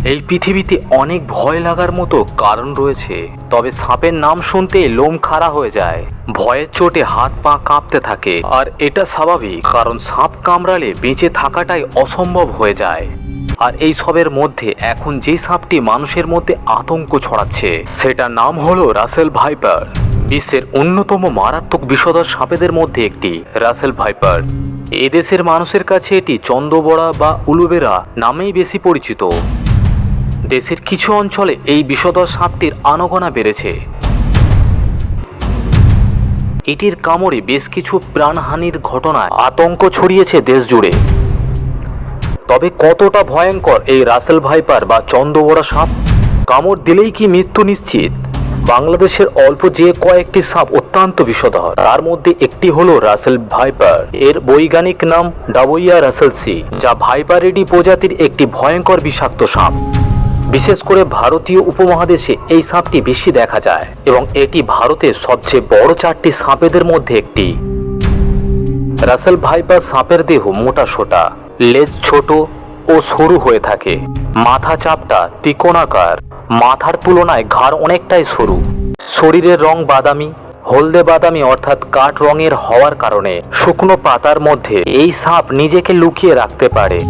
এই পৃথিবীতে অনেক ভয় লাগার মতো কারণ রয়েছে, তবে সাপের নাম শুনতে লোম খাড়া হয়ে যায়, ভয়ের চোটে হাত পা কাঁপতে থাকে। আর এটা স্বাভাবিক, কারণ সাপ কামড়ালে বেঁচে থাকাটাই অসম্ভব হয়ে যায়। আর এই সবের মধ্যে এখন যে সাপটি মানুষের মধ্যে আতঙ্ক ছড়াচ্ছে সেটার নাম হলো রাসেল ভাইপার। বিশ্বের অন্যতম মারাত্মক বিষধর সাপেদের মধ্যে একটি রাসেল ভাইপার। এদেশের মানুষের কাছে এটি চন্দ্রবড়া বা উলুবেরা নামেই বেশি পরিচিত। দেশের কিছু অঞ্চলে এই বিষধর সাপটির আনাগোনা বেড়েছে। এটির কামড়ে বেশ কিছু প্রাণহানির ঘটনায় আতঙ্ক ছড়িয়েছে দেশ জুড়ে। তবে কতটা ভয়ঙ্কর এই রাসেল ভাইপার বা চন্দ্রবড়া সাপ? কামড় দিলেই কি মৃত্যু নিশ্চিত? বাংলাদেশের অল্প যে কয়েকটি সাপ অত্যন্ত বিষধর, তার মধ্যে একটি হলো রাসেল ভাইপার। এর বৈজ্ঞানিক নাম ডাবোইয়া রাসেলসি, যা ভাইপারিডি প্রজাতির একটি ভয়ঙ্কর বিষাক্ত সাপ। বিশেষ করে ভারতীয় উপমহাদেশে এই সাপটি বেশি দেখা যায় এবং এটি ভারতের সবচেয়ে বড় 4টি সাপেদের মধ্যে একটি। রাসেল ভাইপার সাপের দেহ মোটা সোটা, লেজ ছোট ও সরু হয়ে থাকে, মাথা চাপটা ত্রিকোণাকার, মাথার তুলনায় ঘাড় অনেকটাই সরু, শরীরের রং বাদামি, হলদে বাদামি অর্থাৎ কাঠ রঙের হওয়ার কারণে শুকনো পাতার মধ্যে এই সাপ নিজেকে লুকিয়ে রাখতে পারে।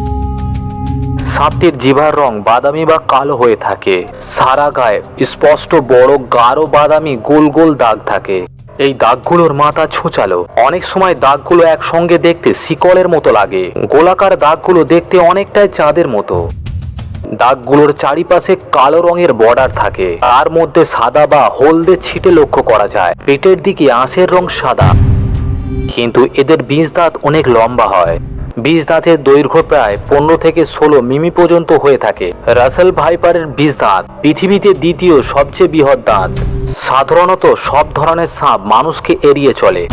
সাপটির জিভার রং বাদামি বা কালো হয়ে থাকে, সারা গায়ে স্পষ্ট বড় গাঢ় বাদামি গোল গোল দাগ থাকে। এই দাগগুলোর মাথা ছোচালো, অনেক সময় দাগগুলো একসঙ্গে দেখতে শিকলের মতো লাগে। গোলাকার দাগগুলো দেখতে অনেকটাই চাঁদের মতো। দাগগুলোর চারিপাশে কালো রঙের বর্ডার থাকে, তার মধ্যে সাদা বা হলদে ছিটে লক্ষ্য করা যায়। পেটের দিকে আঁশের রং সাদা, কিন্তু এদের বিষ দাঁত অনেক লম্বা হয়। বিষ দাঁতের দৈর্ঘ্য প্রায় 15 থেকে 16 মিমি পর্যন্ত হয়ে থাকে। রাসেল ভাইপারের বিষ দাঁত পৃথিবীতে দ্বিতীয় সবচেয়ে বৃহৎ দাঁত। সাধারণত সব ধরনের সাপ মানুষকে এড়িয়ে চলে,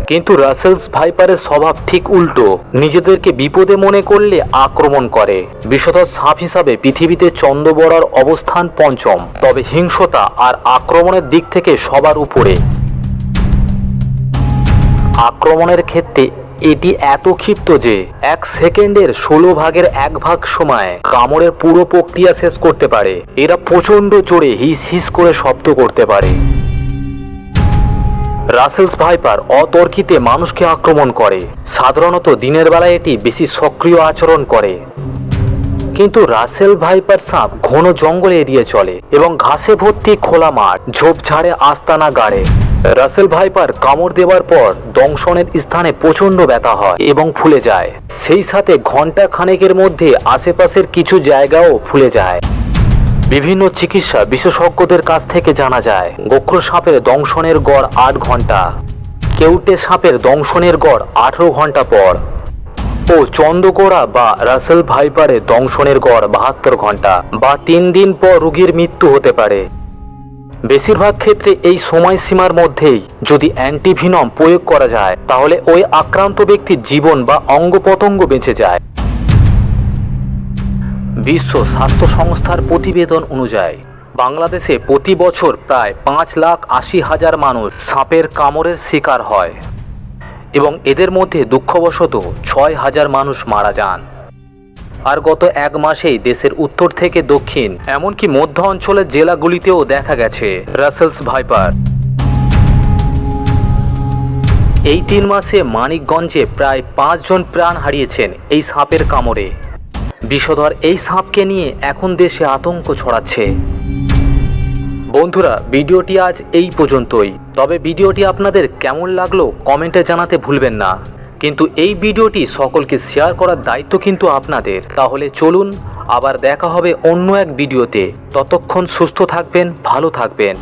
কিন্তু রাসেলস ভাইপারের স্বভাব ঠিক উল্টো। নিজেদেরকে বিপদে মনে করলে আক্রমণ করে। বিষধর সাপ হিসাবে পৃথিবীতে চন্দ্রবড়ার অবস্থান 5ম, তবে হিংস্রতা আর আক্রমণের দিক থেকে সবার উপরে। আক্রমণের ক্ষেত্রে এটি এত ক্ষিপ্ত যে 1 সেকেন্ডের 16 ভাগের 1 ভাগ সময় কামড়ের পুরো প্রক্রিয়া শেষ করতে পারে। এরা প্রচন্ড জোরে হিস হিস করে শব্দ করতে পারে। রাসেলস ভাইপার অতর্কিতে মানুষকে আক্রমণ করে। সাধারণত দিনের বেলায় এটি বেশি সক্রিয় আচরণ করে, কিন্তু রাসেল ভাইপার সাপ ঘন জঙ্গলে এড়িয়ে চলে এবং ঘাসে ভর্তি খোলা মাঠ, ঝোপঝাড়ে আস্তানা গাড়ে। রাসেল ভাইপার কামড় দেওয়ার পর দংশনের স্থানে প্রচন্ড ব্যথা হয় এবং ফুলে যায়। সেই সাথে ঘন্টা খানেকের মধ্যে আশেপাশের কিছু জায়গাও ফুলে যায়। বিভিন্ন চিকিৎসা বিশেষজ্ঞদের কাছ থেকে জানা যায় গোখরো সাপের দংশনের গড় 8 ঘন্টা, কেউটে সাপের দংশনের গড় 18 ঘন্টা পর ও চন্দ্রগোড়া বা রাসেল ভাইপারের দংশনের গড় 72 ঘন্টা বা 3 দিন পর রোগীর মৃত্যু হতে পারে। বেশিরভাগ ক্ষেত্রে এই সময়সীমার মধ্যেই যদি অ্যান্টিভিনম প্রয়োগ করা যায়, তাহলে ওই আক্রান্ত ব্যক্তির জীবন বা অঙ্গ প্রত্যঙ্গ বেঁচে যায়। বিশ্ব স্বাস্থ্য সংস্থার প্রতিবেদন অনুযায়ী বাংলাদেশে প্রতি বছর প্রায় 5,80,000 মানুষ সাপের কামড়ের শিকার হয় এবং এদের মধ্যে দুঃখবশত 6,000 মানুষ মারা যান। আর গত 1 মাসেই দেশের উত্তর থেকে দক্ষিণ এমনকি মধ্য অঞ্চলের জেলাগুলিতেও দেখা গেছে রাসেলস ভাইপার। এই 3 মাসে মানিকগঞ্জে প্রায় 5 জন প্রাণ হারিয়েছেন এই সাপের কামড়ে। বিষধর এই সাপকে নিয়ে এখন দেশে আতঙ্ক ছড়াচ্ছে। বন্ধুরা, ভিডিওটি আজ এই পর্যন্তই। তবে ভিডিওটি আপনাদের কেমন লাগলো কমেন্টে জানাতে ভুলবেন না। কিন্তু এই ভিডিওটি সকলকে শেয়ার করার দায়িত্ব কিন্তু আপনাদের। তাহলে চলুন আবার দেখা হবে অন্য এক ভিডিওতে। ততক্ষণ সুস্থ থাকবেন, ভালো থাকবেন।